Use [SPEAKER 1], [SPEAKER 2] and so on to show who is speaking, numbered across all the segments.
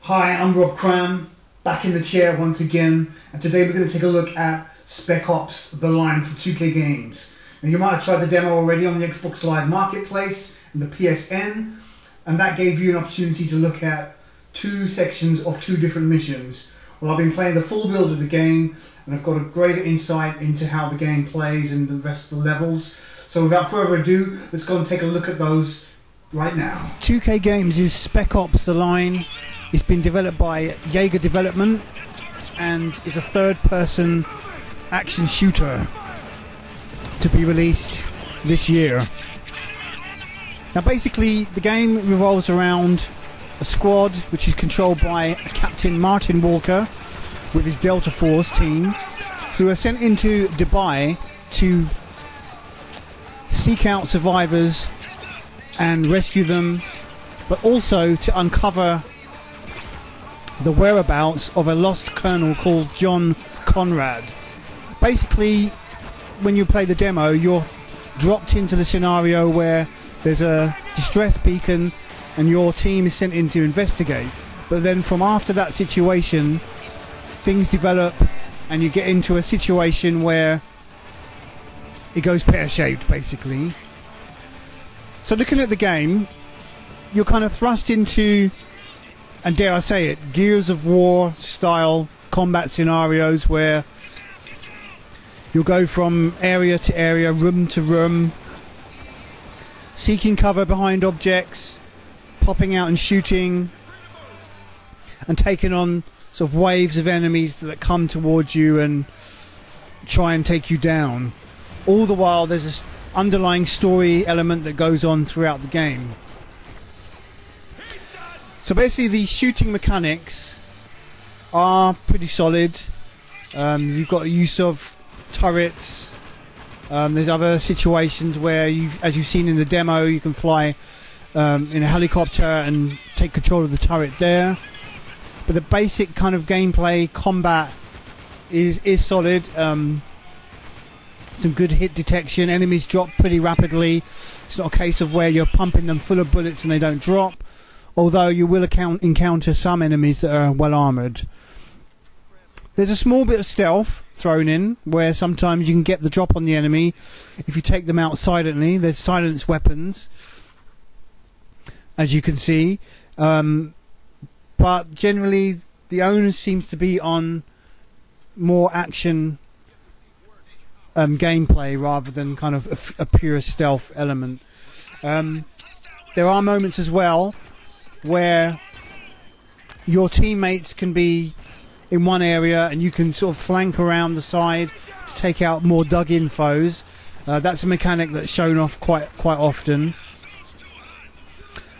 [SPEAKER 1] Hi, I'm Rob Cram, back in the chair once again, and today we're going to take a look at Spec Ops: The Line from 2K Games. Now, you might have tried the demo already on the Xbox Live Marketplace and the PSN, and that gave you an opportunity to look at two sections of two different missions. Well, I've been playing the full build of the game, and I've got a greater insight into how the game plays and the rest of the levels. So without further ado, let's go and take a look at those right now. 2K Games' Spec Ops: The Line. It's been developed by Yaeger Development and is a third-person action shooter to be released this year. Now basically the game revolves around a squad which is controlled by Captain Martin Walker with his Delta Force team, who are sent into Dubai to seek out survivors and rescue them, but also to uncover the whereabouts of a lost colonel called John Conrad. Basically, when you play the demo, you're dropped into the scenario where there's a distress beacon and your team is sent in to investigate. But then from after that situation, things develop and you get into a situation where it goes pear-shaped, basically. So looking at the game, you're kind of thrust into, and dare I say it, Gears of War style combat scenarios where you'll go from area to area, room to room, seeking cover behind objects, popping out and shooting, and taking on sort of waves of enemies that come towards you and try and take you down. All the while there's this underlying story element that goes on throughout the game. So basically the shooting mechanics are pretty solid. You've got the use of turrets. There's other situations where, as you've seen in the demo, you can fly in a helicopter and take control of the turret there. But the basic kind of gameplay combat is solid. Some good hit detection. Enemies drop pretty rapidly. It's not a case of where you're pumping them full of bullets and they don't drop. Although you will encounter some enemies that are well armoured. There's a small bit of stealth thrown in, where sometimes you can get the drop on the enemy if you take them out silently. There's silenced weapons, as you can see. But generally the onus seems to be on more action gameplay rather than kind of a pure stealth element. There are moments as well where your teammates can be in one area and you can sort of flank around the side to take out more dug-in foes. That's a mechanic that's shown off quite often.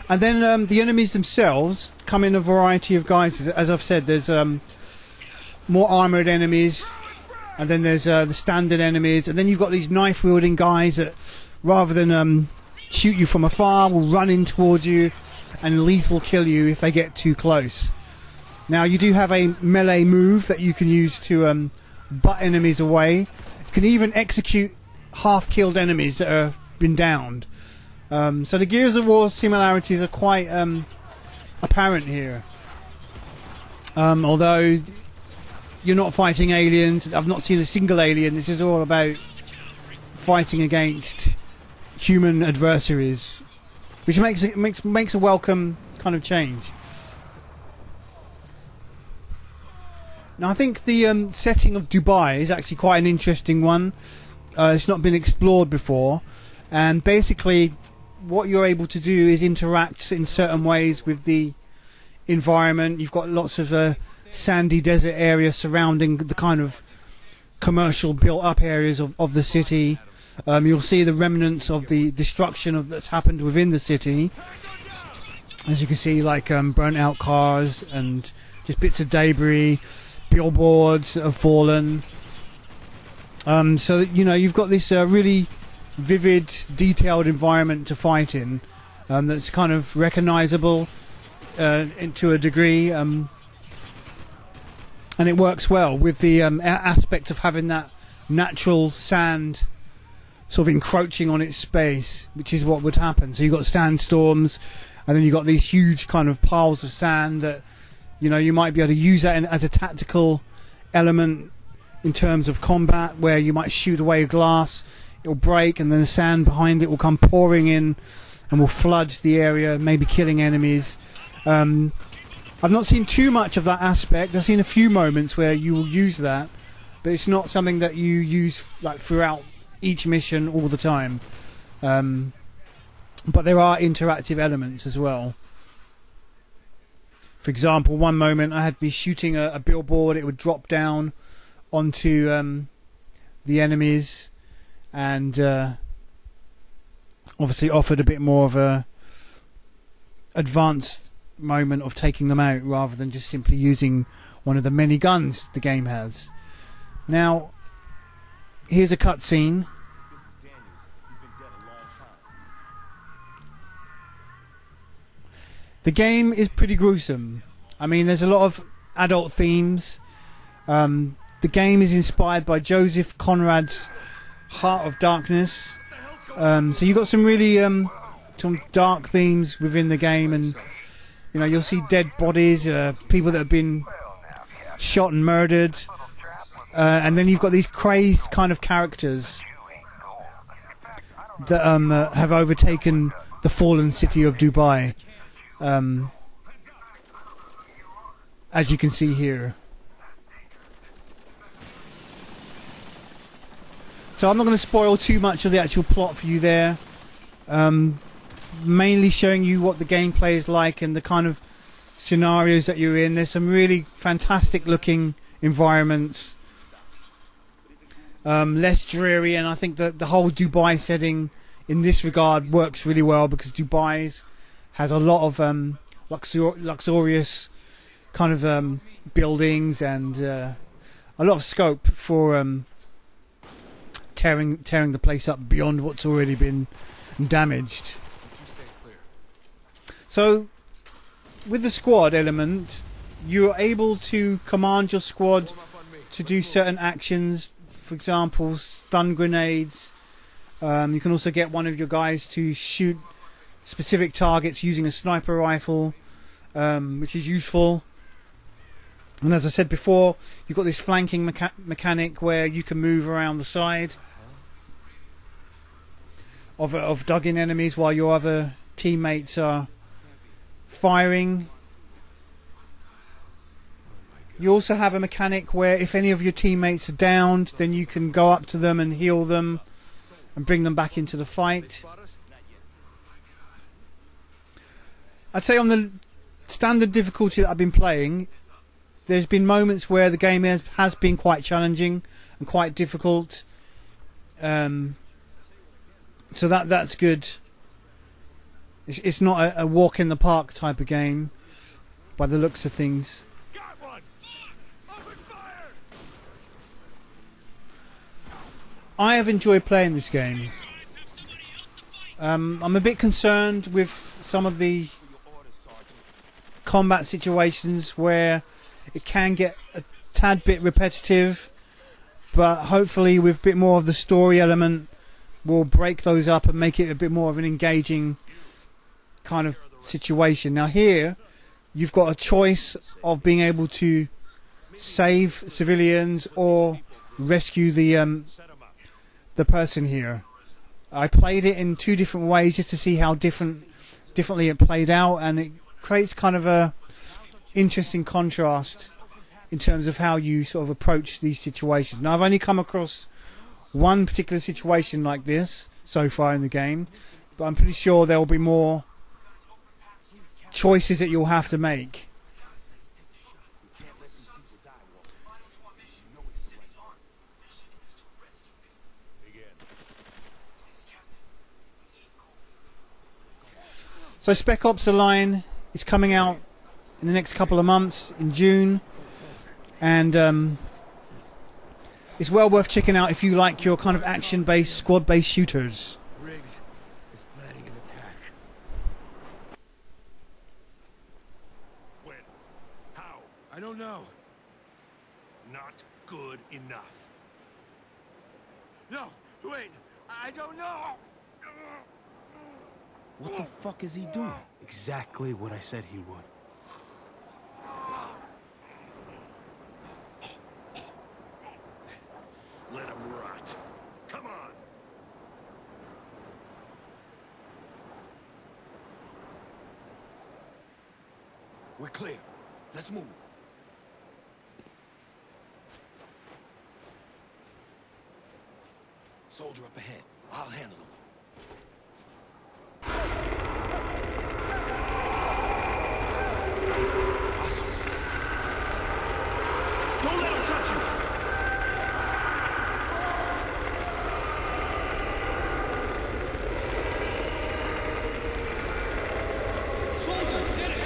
[SPEAKER 1] And then the enemies themselves come in a variety of guises. As I've said, there's more armoured enemies, and then there's the standard enemies, and then you've got these knife-wielding guys that, rather than shoot you from afar, will run in towards you and lethal kill you if they get too close. Now you do have a melee move that you can use to butt enemies away. You can even execute half-killed enemies that have been downed. So the Gears of War similarities are quite apparent here. Although you're not fighting aliens, I've not seen a single alien. This is all about fighting against human adversaries, which makes a welcome kind of change. Now I think the setting of Dubai is actually quite an interesting one. It's not been explored before, and basically what you're able to do is interact in certain ways with the environment. You've got lots of sandy desert area surrounding the kind of commercial built up areas of the city. You'll see the remnants of the destruction that's happened within the city. As you can see, like burnt out cars and just bits of debris, billboards that have fallen. So you know, you've got this really vivid, detailed environment to fight in, that's kind of recognisable to a degree, and it works well with the aspect of having that natural sand sort of encroaching on its space, which is what would happen. So you've got sandstorms, and then you've got these huge kind of piles of sand that You know, you might be able to use that as a tactical element in terms of combat, where you might shoot away a glass, it'll break, and then the sand behind it will come pouring in and will flood the area, maybe killing enemies. I've not seen too much of that aspect. I've seen a few moments where you will use that, but it's not something that you use like throughout each mission all the time. But there are interactive elements as well. For example, one moment I had me shooting a billboard, it would drop down onto the enemies, and obviously offered a bit more of a advanced moment of taking them out rather than just simply using one of the many guns the game has. Now, here's a cutscene. The game is pretty gruesome. I mean, there's a lot of adult themes. The game is inspired by Joseph Conrad's Heart of Darkness. So you've got some really some dark themes within the game, and you know, you'll see dead bodies, people that have been shot and murdered, and then you've got these crazed kind of characters that have overtaken the fallen city of Dubai, as you can see here. So I'm not going to spoil too much of the actual plot for you there. Mainly showing you what the gameplay is like and the kind of scenarios that you're in. There's some really fantastic looking environments, less dreary, and I think that the whole Dubai setting in this regard works really well, because Dubai has a lot of luxurious kind of buildings and a lot of scope for tearing the place up beyond what's already been damaged. So, with the squad element, you're able to command your squad to do certain actions. For example, stun grenades. You can also get one of your guys to shoot specific targets using a sniper rifle, which is useful. And as I said before, you've got this flanking mechanic where you can move around the side of dug-in enemies while your other teammates are firing. You also have a mechanic where if any of your teammates are downed, then you can go up to them and heal them and bring them back into the fight. I'd say on the standard difficulty that I've been playing, there's been moments where the game has been quite challenging and quite difficult. So that's good. It's not a walk in the park type of game by the looks of things. I have enjoyed playing this game. I'm a bit concerned with some of the combat situations where it can get a tad bit repetitive, but hopefully with a bit more of the story element we'll break those up and make it a bit more of an engaging kind of situation. Now here you've got a choice of being able to save civilians or rescue the person here. I played it in two different ways just to see how differently it played out, and it creates kind of a interesting contrast in terms of how you sort of approach these situations. Now I've only come across one particular situation like this so far in the game, but I'm pretty sure there will be more choices that you'll have to make. So Spec Ops: The Line is coming out in the next couple of months in June, and it's well worth checking out if you like your kind of action-based, squad-based shooters.
[SPEAKER 2] Riggs is planning an attack.
[SPEAKER 3] When? How?
[SPEAKER 2] I don't know.
[SPEAKER 3] Not good enough.
[SPEAKER 2] No, wait, I don't know.
[SPEAKER 4] What the fuck is he doing?
[SPEAKER 5] Exactly what I said he would.
[SPEAKER 2] We're clear. Let's move. Soldier up ahead. I'll handle him. Don't let him touch you! Soldiers, get it!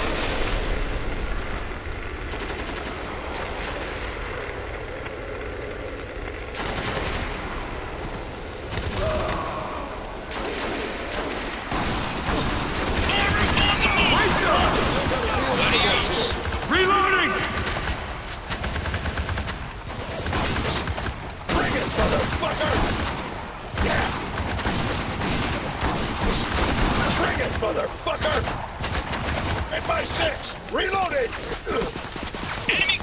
[SPEAKER 2] Reloading!
[SPEAKER 3] Bring it, motherfucker! Bring it, motherfucker! At my 6! Reloaded!
[SPEAKER 4] Enemy